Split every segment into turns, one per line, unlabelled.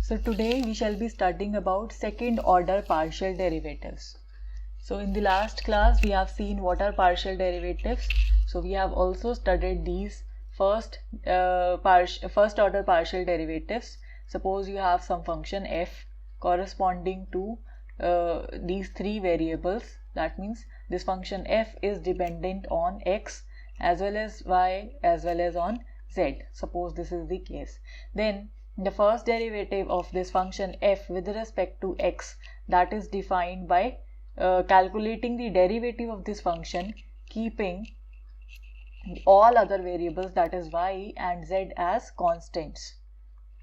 So today we shall be studying about second order partial derivatives. So in the last class we have seen what are partial derivatives. So we have also studied these first order partial derivatives. Suppose you have some function f corresponding to these three variables. That means this function f is dependent on x as well as y as well as on z. Suppose this is the case. Then the first derivative of this function f with respect to x, that is defined by calculating the derivative of this function keeping all other variables, that is y and z, as constants.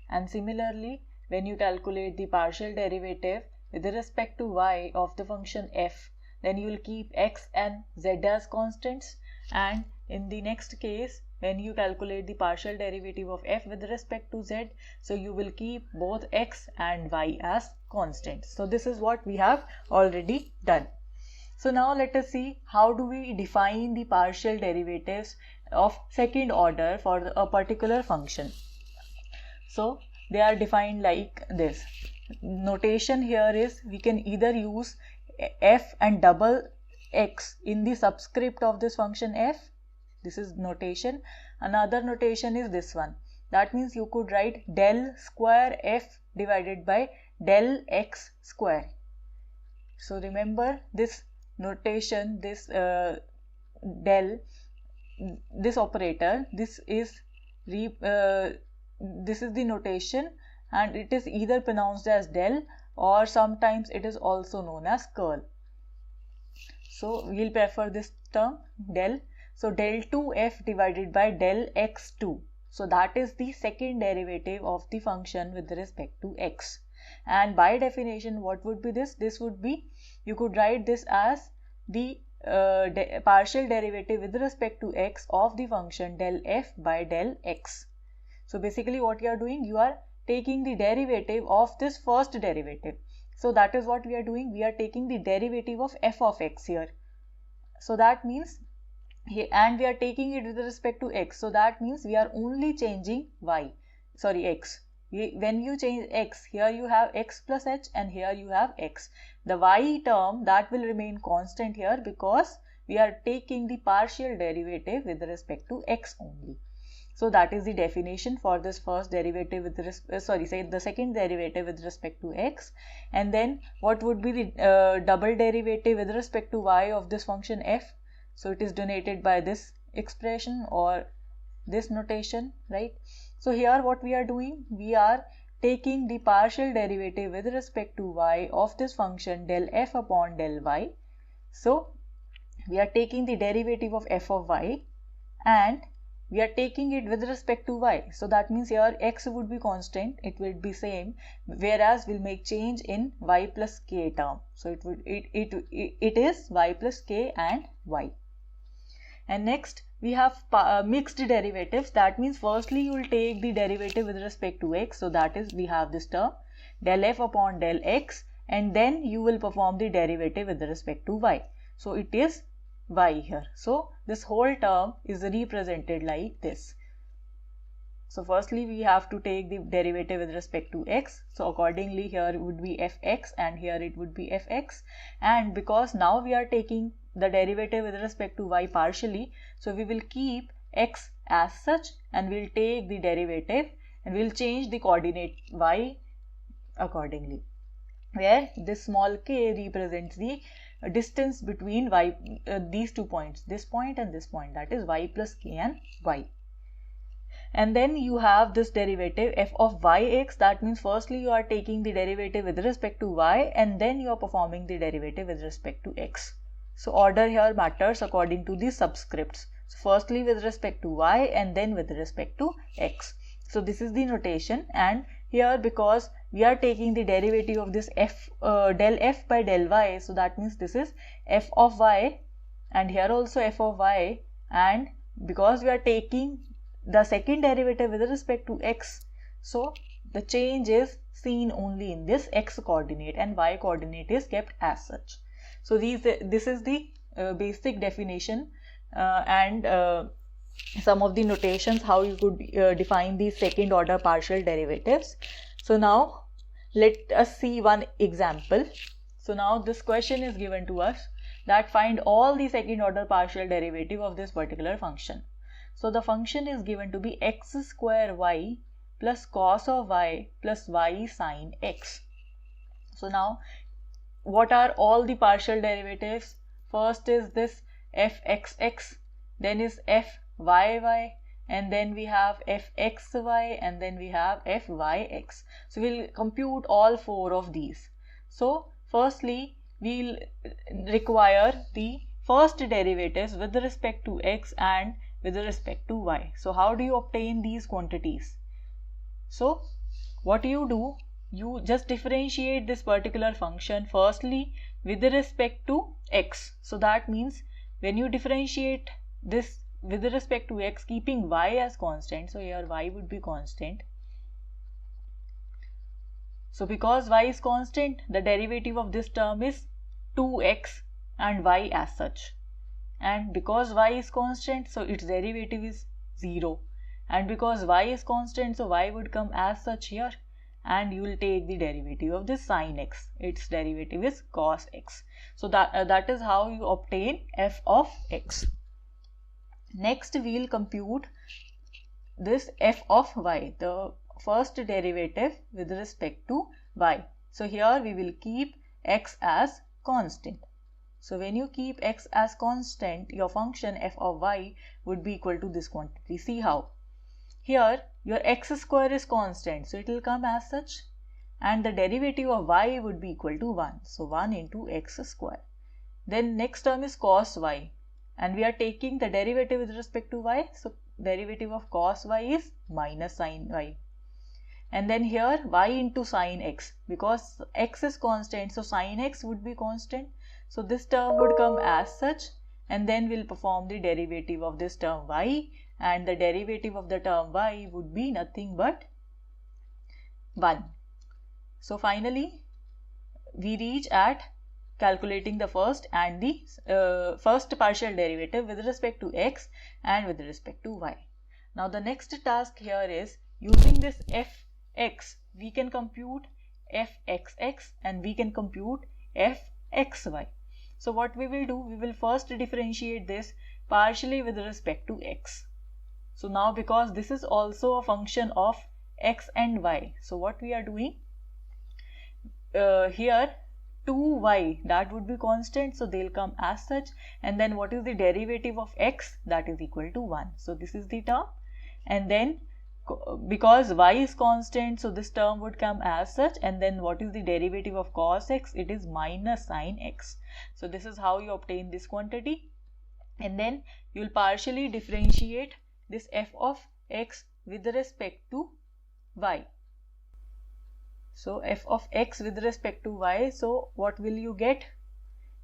And similarly, when you calculate the partial derivative with respect to y of the function f, then you will keep x and z as constants, and in the next case when you calculate the partial derivative of f with respect to z, so you will keep both x and y as constants. So this is what we have already done. So now let us see how do we define the partial derivatives of second order for a particular function. So they are defined like this. Notation here is we can either use f and double x in the subscript of this function f. This is notation. Another notation is this one. That means you could write del square f divided by del x square. So remember this notation, this del, this operator, this is the notation, and it is either pronounced as del or sometimes it is also known as curl. So we'll prefer this term del. So del 2f divided by del x2. So that is the second derivative of the function with respect to x. And by definition, what would be this? This would be, you could write this as the partial derivative with respect to x of the function del f by del x. So basically what you are doing, you are taking the derivative of this first derivative. So that is what we are doing. We are taking the derivative of f of x here. So that means, and we are taking it with respect to x. So that means we are only changing x. When you change x, here you have x plus h and here you have x. The y term, that will remain constant here because we are taking the partial derivative with respect to x only. So that is the definition for this first derivative with the second derivative with respect to x. And then what would be the double derivative with respect to y of this function f? So it is denoted by this expression or this notation, right? So here what we are doing, we are taking the partial derivative with respect to y of this function del f upon del y. So we are taking the derivative of f of y and we are taking it with respect to y. So that means here x would be constant, it will be same, whereas we'll make change in y plus k term. So it is y plus k and y. And next we have mixed derivatives. That means firstly you will take the derivative with respect to x. So that is, we have this term del f upon del x, and then you will perform the derivative with respect to y. So it is y here. So this whole term is represented like this. So firstly we have to take the derivative with respect to x. So accordingly here it would be fx and here it would be fx. And because now we are taking the derivative with respect to y partially, so we will keep x as such and we'll take the derivative and we'll change the coordinate y accordingly, where this small k represents the distance between these 2 points, this point and this point, that is y plus k and y. And then you have this derivative f of yx. That means firstly you are taking the derivative with respect to y and then you are performing the derivative with respect to x. So order here matters according to the subscripts. So firstly with respect to y and then with respect to x. So this is the notation, and here because we are taking the derivative of this f del f by del y, so that means this is f of y and here also f of y, and because we are taking the second derivative with respect to x, so the change is seen only in this x coordinate and y coordinate is kept as such. So this is the basic definition and some of the notations how you could define these second order partial derivatives. So now let us see one example. So now this question is given to us that find all the second order partial derivative of this particular function. So the function is given to be x square y plus cos of y plus y sine x. So now what are all the partial derivatives? First is this fxx, then is fyy, and then we have fxy, and then we have fyx. So we'll compute all four of these. So firstly we'll require the first derivatives with respect to x and with respect to y. So how do you obtain these quantities? So what you do, you just differentiate this particular function firstly with respect to x. So that means when you differentiate this with respect to x, keeping y as constant, so here y would be constant. So because y is constant, the derivative of this term is 2x and y as such. And because y is constant, so its derivative is 0. And because y is constant, so y would come as such here, and you will take the derivative of this sine x. Its derivative is cos x. So that is how you obtain f of x. Next we will compute this f of y, the first derivative with respect to y. So here we will keep x as constant. So when you keep x as constant, your function f of y would be equal to this quantity. See how? Here your x square is constant, so it will come as such, and the derivative of y would be equal to 1. So 1 into x square. Then next term is cos y, and we are taking the derivative with respect to y. So derivative of cos y is minus sine y. And then here y into sine x, because x is constant, so sine x would be constant. So this term would come as such, and then we'll perform the derivative of this term y, and the derivative of the term y would be nothing but 1. So finally we reach at calculating the first and the first partial derivative with respect to x and with respect to y. Now the next task here is, using this fx, we can compute fxx and we can compute fxy. So what we will do, we will first differentiate this partially with respect to x. So now because this is also a function of x and y, so what we are doing, here 2y, that would be constant, so they'll come as such, and then what is the derivative of x? That is equal to 1. So this is the term, and then because y is constant, so this term would come as such, and then what is the derivative of cos x? It is minus sine x. So this is how you obtain this quantity, and then you will partially differentiate this f of x with respect to y. So f of x with respect to y, so what will you get?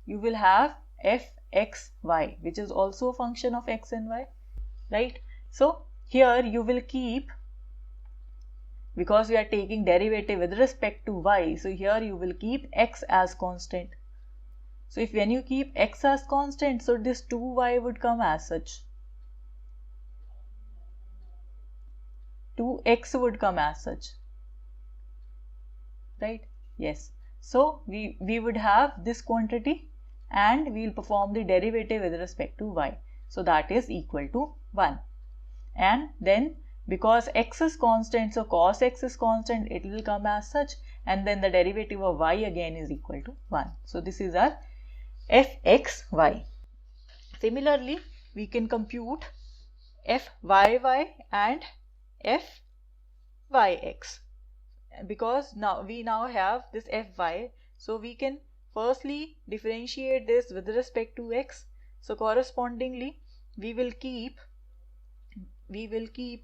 You will have fxy, which is also a function of x and y, right? So here you will keep, because we are taking derivative with respect to y, so here you will keep x as constant. So if when you keep x as constant, so this 2y would come as such, 2x would come as such, right? Yes. So we would have this quantity, and we will perform the derivative with respect to y. So that is equal to 1. And then because x is constant, so cos x is constant, it will come as such, and then the derivative of y again is equal to 1. So this is our fxy. Similarly, we can compute fyy and fyx. Because now we have this fy, so we can firstly differentiate this with respect to x. So correspondingly we will keep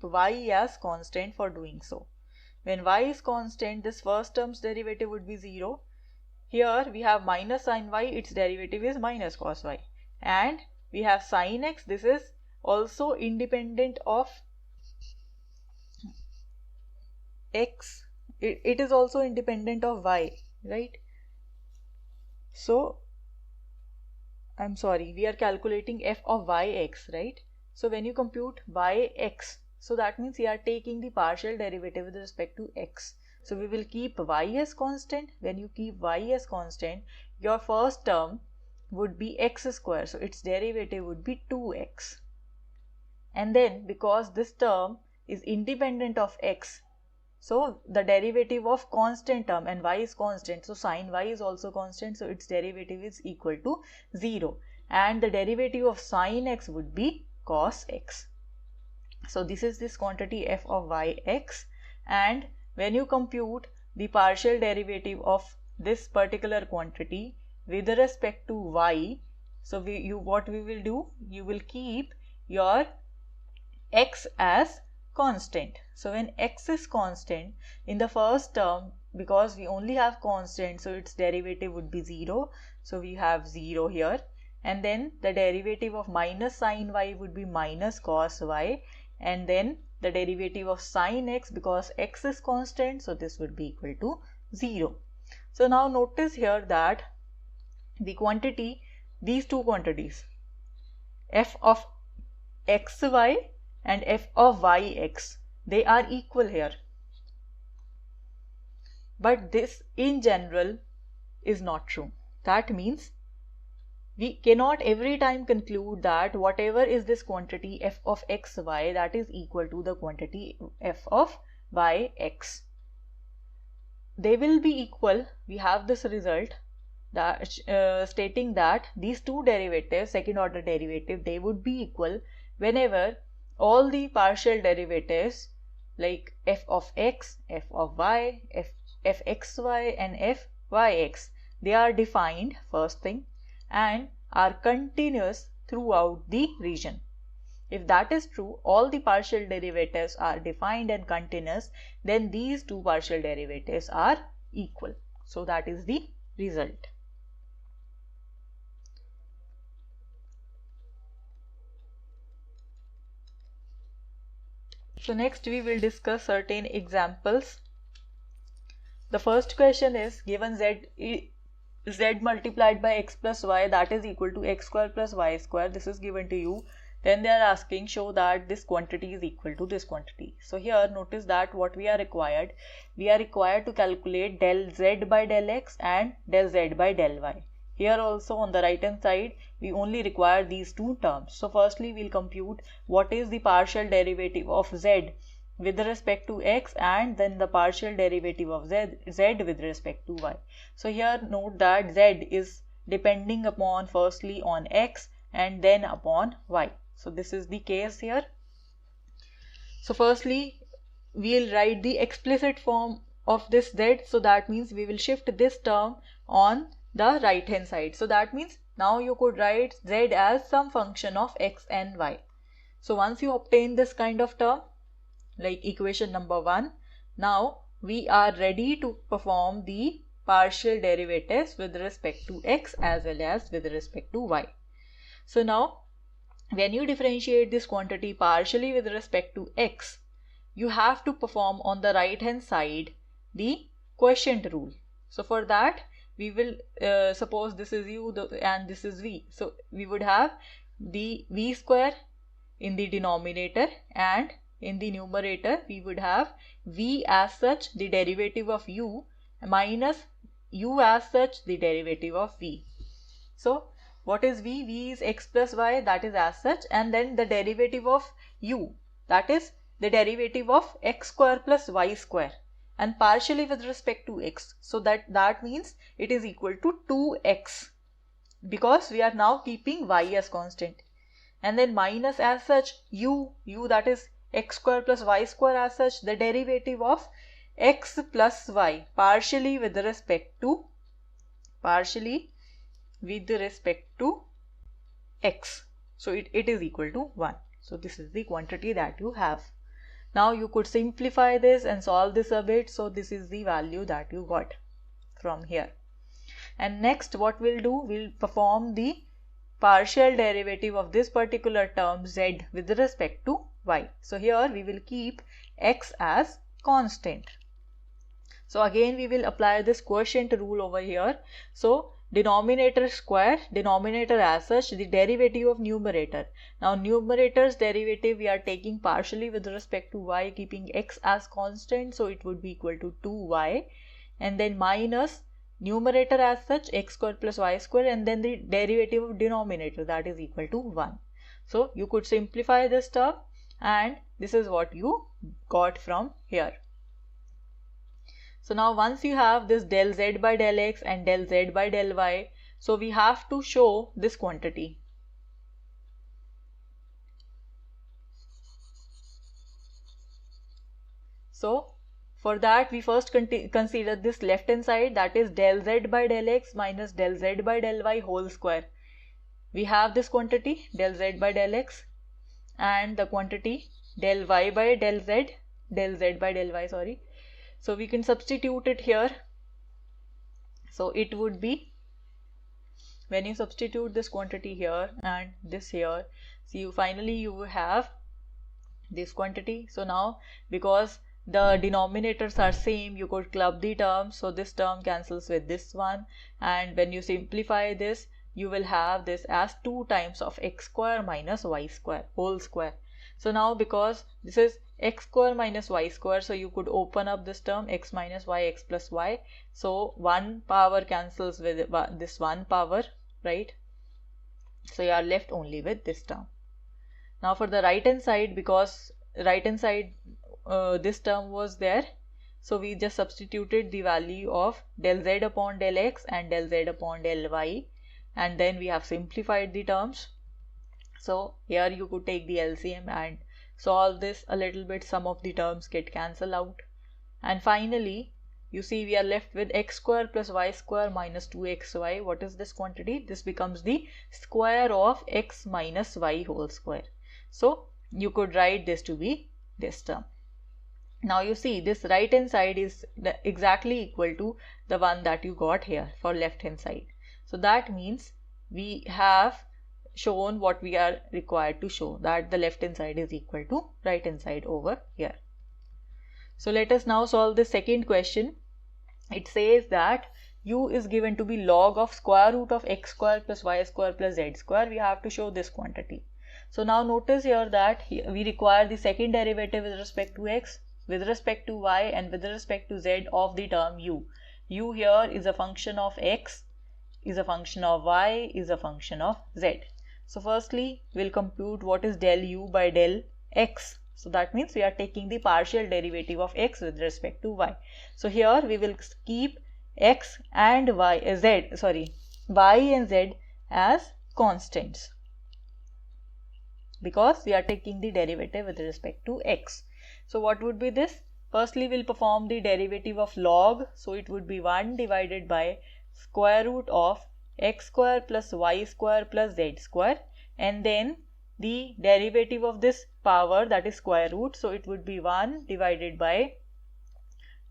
y as constant for doing so. When y is constant, this first term's derivative would be 0. Here we have minus sine y, its derivative is minus cos y, and we have sine x, this is also independent of x, it is also independent of y, right? So I'm sorry, we are calculating f of yx, right? So when you compute yx, so that means you are taking the partial derivative with respect to x. So we will keep y as constant. When you keep y as constant, your first term would be x square. So its derivative would be 2x. And then because this term is independent of x, so the derivative of constant term, and y is constant, so sin y is also constant, so its derivative is equal to 0. And the derivative of sin x would be cos x. So this is this quantity f of yx, and when you compute the partial derivative of this particular quantity with respect to y, so what we will do, you will keep your x as constant. So when x is constant in the first term, because we only have constant, so its derivative would be 0. So we have 0 here, and then the derivative of minus sin y would be minus cos y, and then the derivative of sin x, because x is constant, so this would be equal to 0. So now notice here that the quantity, these two quantities, f of xy and f of yx, they are equal here. But this in general is not true. That means we cannot every time conclude that whatever is this quantity f of xy, that is equal to the quantity f of yx. They will be equal. We have this result that stating that these two derivatives, second order derivative, they would be equal whenever all the partial derivatives like f of x, f of y, fxy and fyx, they are defined, first thing, and are continuous throughout the region. If that is true, all the partial derivatives are defined and continuous, then these two partial derivatives are equal. So that is the result. So next we will discuss certain examples. The first question is, given z multiplied by x plus y, that is equal to x square plus y square. This is given to you. Then they are asking, show that this quantity is equal to this quantity. So here notice that what we are required to calculate del z by del x and del z by del y. Here also on the right hand side, we only require these two terms. So firstly we'll compute what is the partial derivative of z with respect to x, and then the partial derivative of z with respect to y. So here note that z is depending upon firstly on x and then upon y. So this is the case here. So firstly we'll write the explicit form of this z. So that means we will shift this term on the right hand side. So that means now you could write z as some function of x and y. So once you obtain this kind of term, like equation number 1, now we are ready to perform the partial derivatives with respect to x as well as with respect to y. So now when you differentiate this quantity partially with respect to x, you have to perform on the right hand side the quotient rule. So for that we will suppose this is u and this is v. So we would have the v square in the denominator, and in the numerator we would have v as such the derivative of u minus u as such the derivative of v. So what is v? V is x plus y, that is as such, and then the derivative of u, that is the derivative of x square plus y square, and partially with respect to x. So that means it is equal to 2x, because we are now keeping y as constant, and then minus as such u, that is x square plus y square as such, the derivative of x plus y partially with respect to x. So it is equal to 1. So this is the quantity that you have. Now you could simplify this and solve this a bit. So this is the value that you got from here. And next what we'll do, we'll perform the partial derivative of this particular term z with respect to y. So here we will keep x as constant. So again we will apply this quotient rule over here. So denominator square, denominator as such, the derivative of numerator. Now numerator's derivative we are taking partially with respect to y, keeping x as constant, so it would be equal to 2y, and then minus numerator as such, x square plus y square, and then the derivative of denominator, that is equal to 1. So you could simplify this term, and this is what you got from here. So now once you have this del z by del x and del z by del y, so we have to show this quantity. So for that we first consider this left hand side, that is del z by del x minus del z by del y whole square. We have this quantity del z by del x and the quantity del y by del z by del y, sorry. So we can substitute it here. So it would be, when you substitute this quantity here and this here, so you have this quantity. So now because the denominators are same, you could club the terms. So this term cancels with this one, and when you simplify this, you will have this as 2 times of x square minus y square whole square. So now because this is x square minus y square, so you could open up this term x minus y, x plus y. So 1 power cancels with this 1 power, right? So you are left only with this term. Now for the right hand side, because right hand side this term was there, so we just substituted the value of del z upon del x and del z upon del y, and then we have simplified the terms. So here you could take the LCM and solve this a little bit, some of the terms get cancelled out, and finally you see we are left with x square plus y square minus 2xy. What is this quantity? This becomes the square of x minus y whole square. So you could write this to be this term. Now you see this right hand side is exactly equal to the one that you got here for left hand side. So that means we have shown what we are required to show, that the left hand side is equal to right hand side over here. So let us now solve the second question. It says that u is given to be log of square root of x square plus y square plus z square. We have to show this quantity. So now notice here that we require the second derivative with respect to x, with respect to y, and with respect to z of the term u. U here is a function of x, is a function of y, is a function of z. So firstly we'll compute what is del u by del x. So that means we are taking the partial derivative of x with respect to y. So here we will keep x and y and z as constants, because we are taking the derivative with respect to x. So what would be this? Firstly we'll perform the derivative of log. So it would be 1 divided by square root of x square plus y square plus z square, and then the derivative of this power, that is square root. So it would be 1 divided by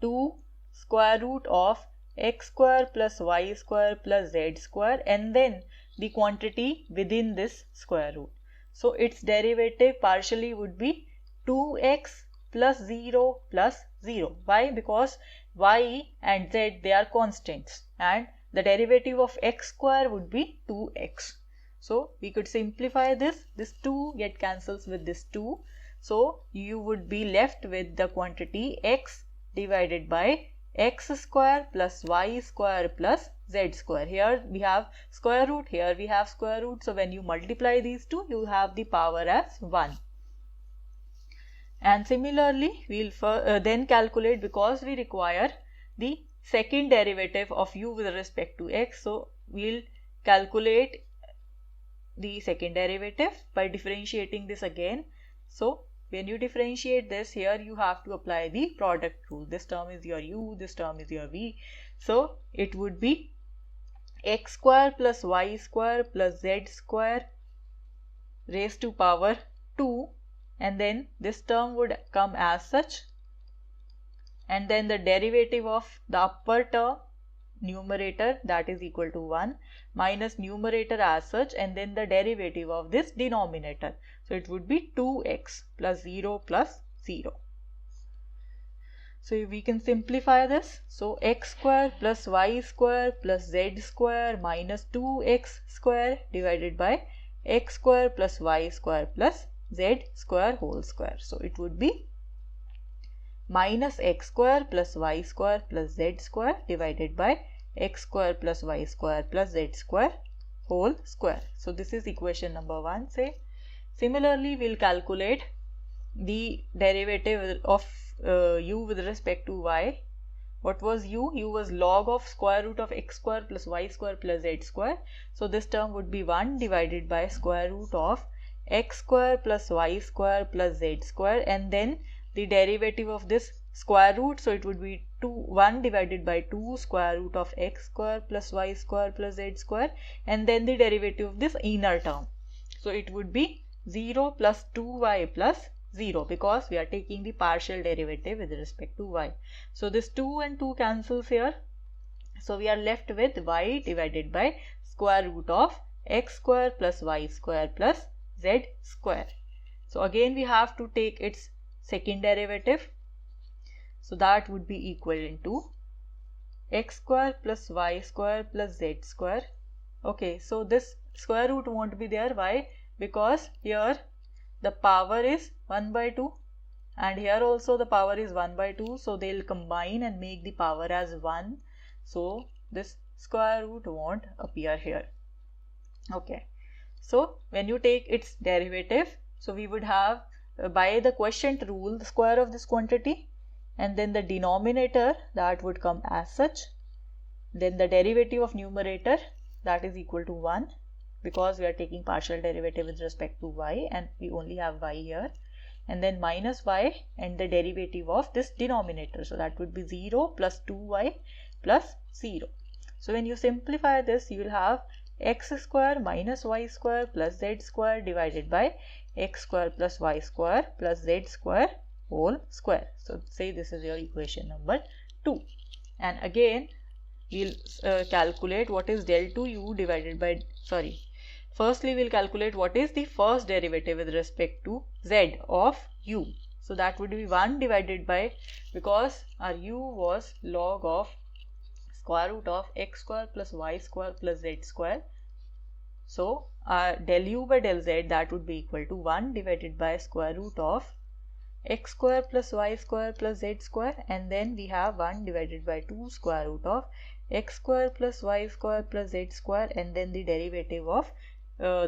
2 square root of x square plus y square plus z square, and then the quantity within this square root. So its derivative partially would be 2x plus 0 plus 0. Why? Because y and z, they are constants, and the derivative of x square would be 2x. So we could simplify this. This 2 get cancels with this 2. So you would be left with the quantity x divided by x square plus y square plus z square. Here we have square root, here we have square root. So when you multiply these two, you have the power as 1. And similarly we'll then calculate, because we require the second derivative of u with respect to x. So we'll calculate the second derivative by differentiating this again. So when you differentiate this, here you have to apply the product rule. This term is your u, this term is your v. So it would be x square plus y square plus z square raised to power 2, and then this term would come as such, and then the derivative of the upper term, numerator, that is equal to 1, minus numerator as such, and then the derivative of this denominator. So it would be 2x plus 0 plus 0. So we can simplify this. So x square plus y square plus z square minus 2x square divided by x square plus y square plus z square whole square. So it would be minus x square plus y square plus z square divided by x square plus y square plus z square whole square. So this is equation number 1. Say similarly we'll calculate the derivative of u with respect to y. What was u? U was log of square root of x square plus y square plus z square. So this term would be 1 divided by square root of x square plus y square plus z square, and then the derivative of this square root, so it would be 1 divided by 2 square root of x square plus y square plus z square, and then the derivative of this inner term. So it would be 0 plus 2y plus 0, because we are taking the partial derivative with respect to y. So this 2 and 2 cancels here. So we are left with y divided by square root of x square plus y square plus z square. So again we have to take its second derivative. So that would be equivalent to x square plus y square plus z square. Okay, so this square root won't be there. Why? Because here the power is 1 by 2 and here also the power is 1 by 2. So they'll combine and make the power as 1. So this square root won't appear here. Okay, so when you take its derivative, so we would have by the quotient rule the square of this quantity, and then the denominator that would come as such, then the derivative of numerator that is equal to 1, because we are taking partial derivative with respect to y and we only have y here, and then minus y and the derivative of this denominator, so that would be 0 plus 2y plus 0. So when you simplify this, you will have x square minus y square plus z square divided by x square plus y square plus z square whole square. So say this is your equation number 2, and again we'll calculate what is del 2u divided by, firstly we'll calculate what is the first derivative with respect to z of u. So that would be 1 divided by, because our u was log of square root of x square plus y square plus z square. So del u by del z, that would be equal to 1 divided by square root of x square plus y square plus z square, and then we have 1 divided by 2 square root of x square plus y square plus z square, and then the derivative of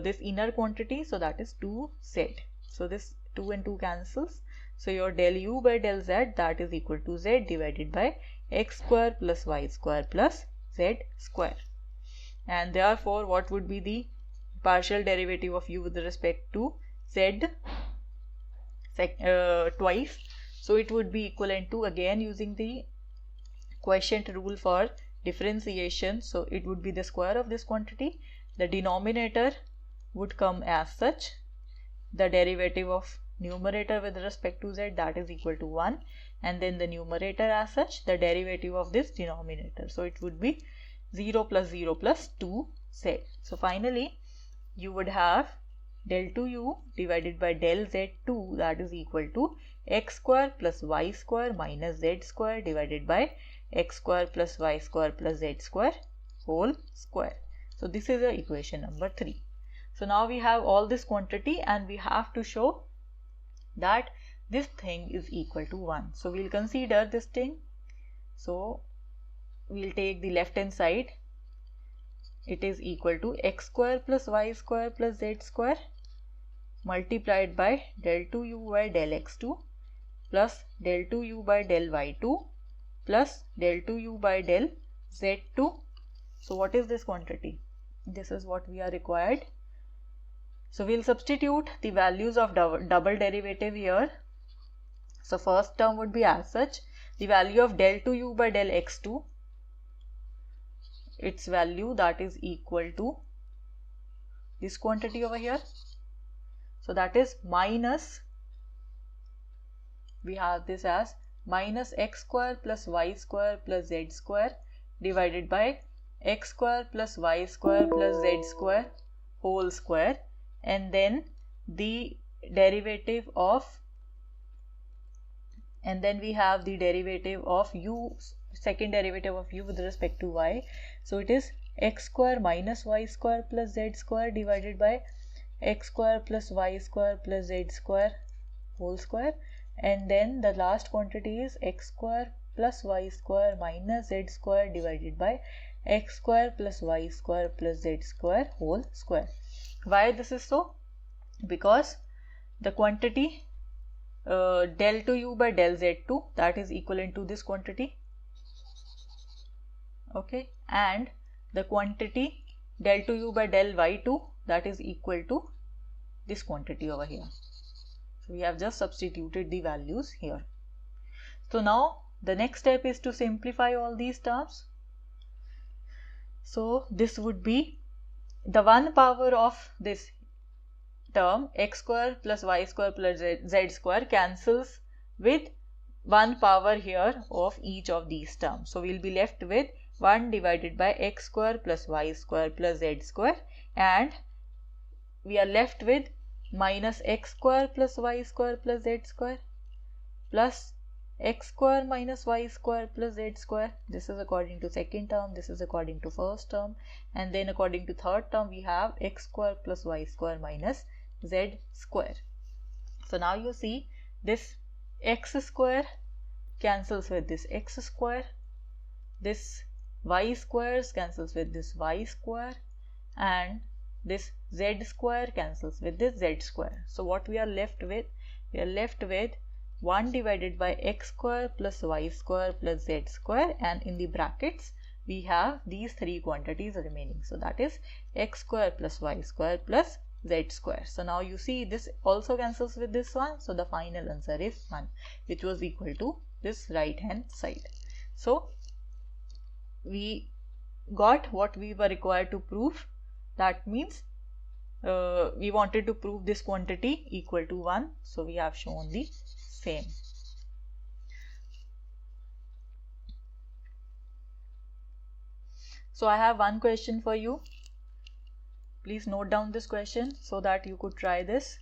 this inner quantity, so that is 2z. So this 2 and 2 cancels. So your del u by del z, that is equal to z divided by x square plus y square plus z square. And therefore what would be the partial derivative of u with respect to z twice? So it would be equivalent to, again using the quotient rule for differentiation, so it would be the square of this quantity. The denominator would come as such, the derivative of numerator with respect to z, that is equal to 1, and then the numerator as such, the derivative of this denominator. So it would be 0 plus 0 plus 2z. So finally you would have del 2u divided by del z2, that is equal to x square plus y square minus z square divided by x square plus y square plus z square whole square. So this is the equation number 3. So now we have all this quantity and we have to show that this thing is equal to 1. So we'll consider this thing. So we'll take the left hand side. It is equal to x square plus y square plus z square multiplied by del 2u by del x2 plus del 2u by del y2 plus del 2u by del z2. So what is this quantity? This is what we are required. So we'll substitute the values of double derivative here. So first term would be as such, the value of del 2u by del x2, its value that is equal to this quantity over here. So that is minus, we have this as minus x square plus y square plus z square divided by x square plus y square plus z square whole square, and then the derivative of and then we have the derivative of u, second derivative of u with respect to y. So it is x square minus y square plus z square divided by x square plus y square plus z square whole square, and then the last quantity is x square plus y square minus z square divided by x square plus y square plus z square whole square. Why this is so? Because the quantity del 2u by del z2, that is equivalent to this quantity, okay, and the quantity del 2u by del y2, that is equal to this quantity over here. So we have just substituted the values here. So now the next step is to simplify all these terms. So this would be the 1 power of this term x square plus y square plus z square cancels with 1 power here of each of these terms. So we will be left with 1 divided by x square plus y square plus z square, and we are left with minus x square plus y square plus z square plus x square minus y square plus z square. This is according to second term, this is according to first term, and then according to third term we have x square plus y square minus z square. So now you see this x square cancels with this x square, this y squares cancels with this y square, and this z square cancels with this z square. So what we are left with? We are left with 1 divided by x square plus y square plus z square, and in the brackets we have these three quantities remaining. So that is x square plus y square plus z square. So now you see this also cancels with this one. So the final answer is 1, which was equal to this right hand side. So we got what we were required to prove. That means we wanted to prove this quantity equal to 1. So we have shown the same. So I have one question for you. Please note down this question so that you could try this.